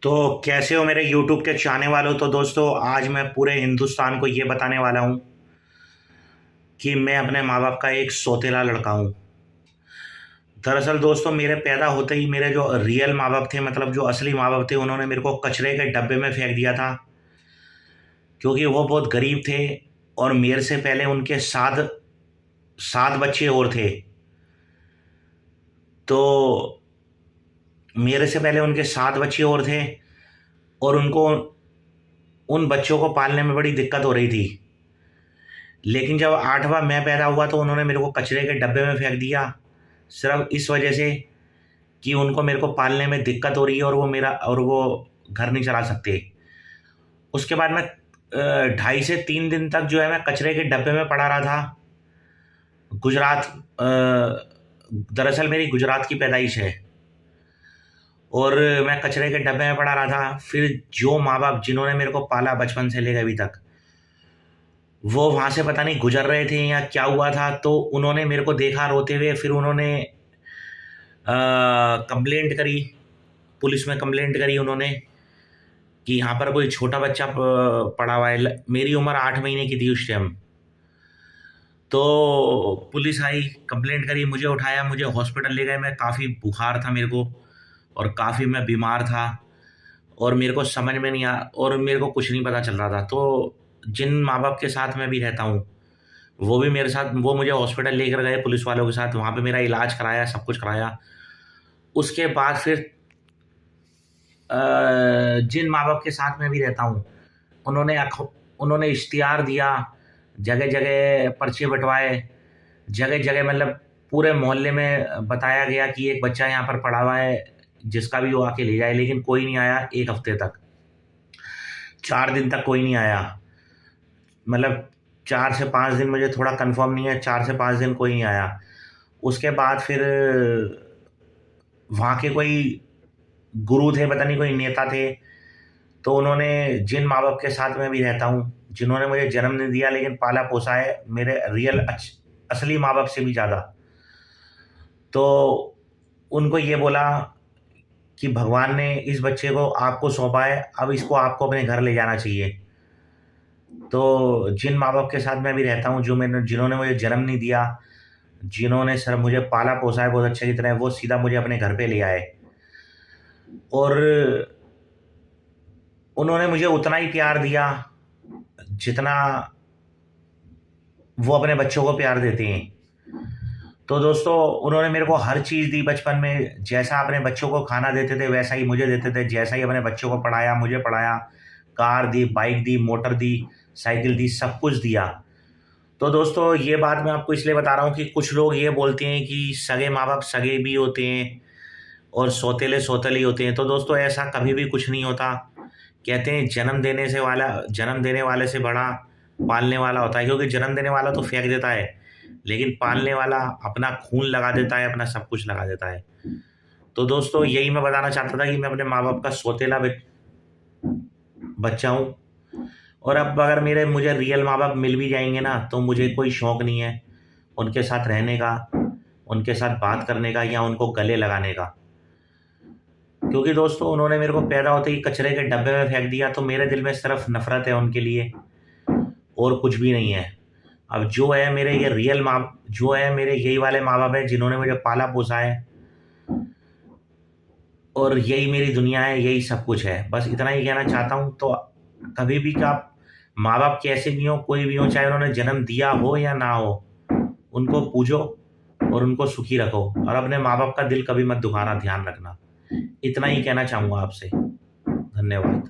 तो कैसे हो मेरे YouTube के चाहने वालों। तो दोस्तों आज मैं पूरे हिंदुस्तान को ये बताने वाला हूँ कि मैं अपने माँ बाप का एक सौतेला लड़का हूँ। दरअसल दोस्तों मेरे पैदा होते ही मेरे जो रियल माँ बाप थे, मतलब जो असली माँ बाप थे, उन्होंने मेरे को कचरे के डब्बे में फेंक दिया था, क्योंकि वो बहुत गरीब थे और मेरे से पहले उनके सात सात बच्चे और थे। तो मेरे से पहले उनके सात बच्चे और थे और उनको उन बच्चों को पालने में बड़ी दिक्कत हो रही थी। लेकिन जब आठवां मैं पैदा हुआ तो उन्होंने मेरे को कचरे के डब्बे में फेंक दिया, सिर्फ इस वजह से कि उनको मेरे को पालने में दिक्कत हो रही है और वो घर नहीं चला सकते। उसके बाद मैं 2.5 से 3 दिन तक जो है मैं कचरे के डब्बे में पड़ा रहा था। गुजरात दरअसल मेरी गुजरात की पैदाइश है और मैं कचरे के डब्बे में पड़ा रहा था। फिर जो माँ बाप जिन्होंने मेरे को पाला बचपन से लेकर अभी तक, वो वहाँ से पता नहीं गुजर रहे थे या क्या हुआ था, तो उन्होंने मेरे को देखा रोते हुए। फिर उन्होंने कंप्लेंट करी, पुलिस में कंप्लेंट करी उन्होंने कि यहाँ पर कोई छोटा बच्चा पड़ा हुआ है। मेरी उम्र 8 महीने की थी उस टाइम। तो पुलिस आई, कंप्लेंट करी, मुझे उठाया, मुझे हॉस्पिटल ले गए। मैं काफ़ी बुखार था मेरे को और काफ़ी मैं बीमार था और मेरे को समझ में नहीं आ और मेरे को कुछ नहीं पता चल रहा था। तो जिन माँ बाप के साथ मैं भी रहता हूँ, वो भी मेरे साथ, वो मुझे हॉस्पिटल लेकर गए पुलिस वालों के साथ, वहाँ पे मेरा इलाज कराया, सब कुछ कराया। उसके बाद फिर जिन माँ बाप के साथ मैं भी रहता हूँ, उन्होंने इश्तिहार दिया, जगह जगह पर्चे बंटवाए, जगह जगह मतलब पूरे मोहल्ले में बताया गया कि एक बच्चा यहाँ पर पड़ा हुआ है, जिसका भी वो आके ले जाए। लेकिन कोई नहीं आया। 1 हफ्ते तक, 4 दिन तक कोई नहीं आया। मतलब 4 से 5 दिन, मुझे थोड़ा कंफर्म नहीं है, 4 से 5 दिन कोई नहीं आया। उसके बाद फिर वहाँ के कोई गुरु थे, पता नहीं कोई नेता थे, तो उन्होंने जिन माँ बाप के साथ मैं भी रहता हूँ, जिन्होंने मुझे जन्म नहीं दिया लेकिन पाला पोसा है, मेरे रियल असली माँ बाप से भी ज़्यादा, तो उनको ये बोला कि भगवान ने इस बच्चे को आपको सौंपा है, अब इसको आपको अपने घर ले जाना चाहिए। तो जिन माँ बाप के साथ मैं भी रहता हूँ, जिन्होंने मुझे जन्म नहीं दिया, जिन्होंने सर मुझे पाला पोसा है बहुत अच्छे की तरह, वो सीधा मुझे अपने घर पे ले आए और उन्होंने मुझे उतना ही प्यार दिया जितना वो अपने बच्चों को प्यार देते हैं। तो दोस्तों उन्होंने मेरे को हर चीज़ दी बचपन में। जैसा अपने बच्चों को खाना देते थे वैसा ही मुझे देते थे, जैसा ही अपने बच्चों को पढ़ाया, मुझे पढ़ाया। कार दी, बाइक दी, मोटर दी, साइकिल दी, सब कुछ दिया। तो दोस्तों ये बात मैं आपको इसलिए बता रहा हूँ कि कुछ लोग ये बोलते हैं कि सगे माँ बाप सगे भी होते हैं और सौतेले सौतेले ही होते हैं। तो दोस्तों ऐसा कभी भी कुछ नहीं होता। कहते हैं जन्म देने वाले से बड़ा पालने वाला होता है, क्योंकि जन्म देने वाला तो फेंक देता है, लेकिन पालने वाला अपना खून लगा देता है, अपना सब कुछ लगा देता है। तो दोस्तों यही मैं बताना चाहता था कि मैं अपने माँ बाप का सौतेला बच्चा हूँ। और अब अगर मुझे रियल माँ बाप मिल भी जाएंगे ना, तो मुझे कोई शौक़ नहीं है उनके साथ रहने का, उनके साथ बात करने का या उनको गले लगाने का, क्योंकि दोस्तों उन्होंने मेरे को पैदा होते ही कचरे के डब्बे में फेंक दिया। तो मेरे दिल में सिर्फ नफरत है उनके लिए और कुछ भी नहीं है। अब जो है मेरे ये रियल माँ जो है मेरे यही वाले माँ बाप है, जिन्होंने मुझे पाला पोसा है और यही मेरी दुनिया है, यही सब कुछ है। बस इतना ही कहना चाहता हूँ। तो कभी भी का माँ बाप कैसे भी हो, कोई भी हो, चाहे उन्होंने जन्म दिया हो या ना हो, उनको पूजो और उनको सुखी रखो और अपने माँ बाप का दिल कभी मत दुखाना, ध्यान रखना। इतना ही कहना चाहूँगा आपसे। धन्यवाद।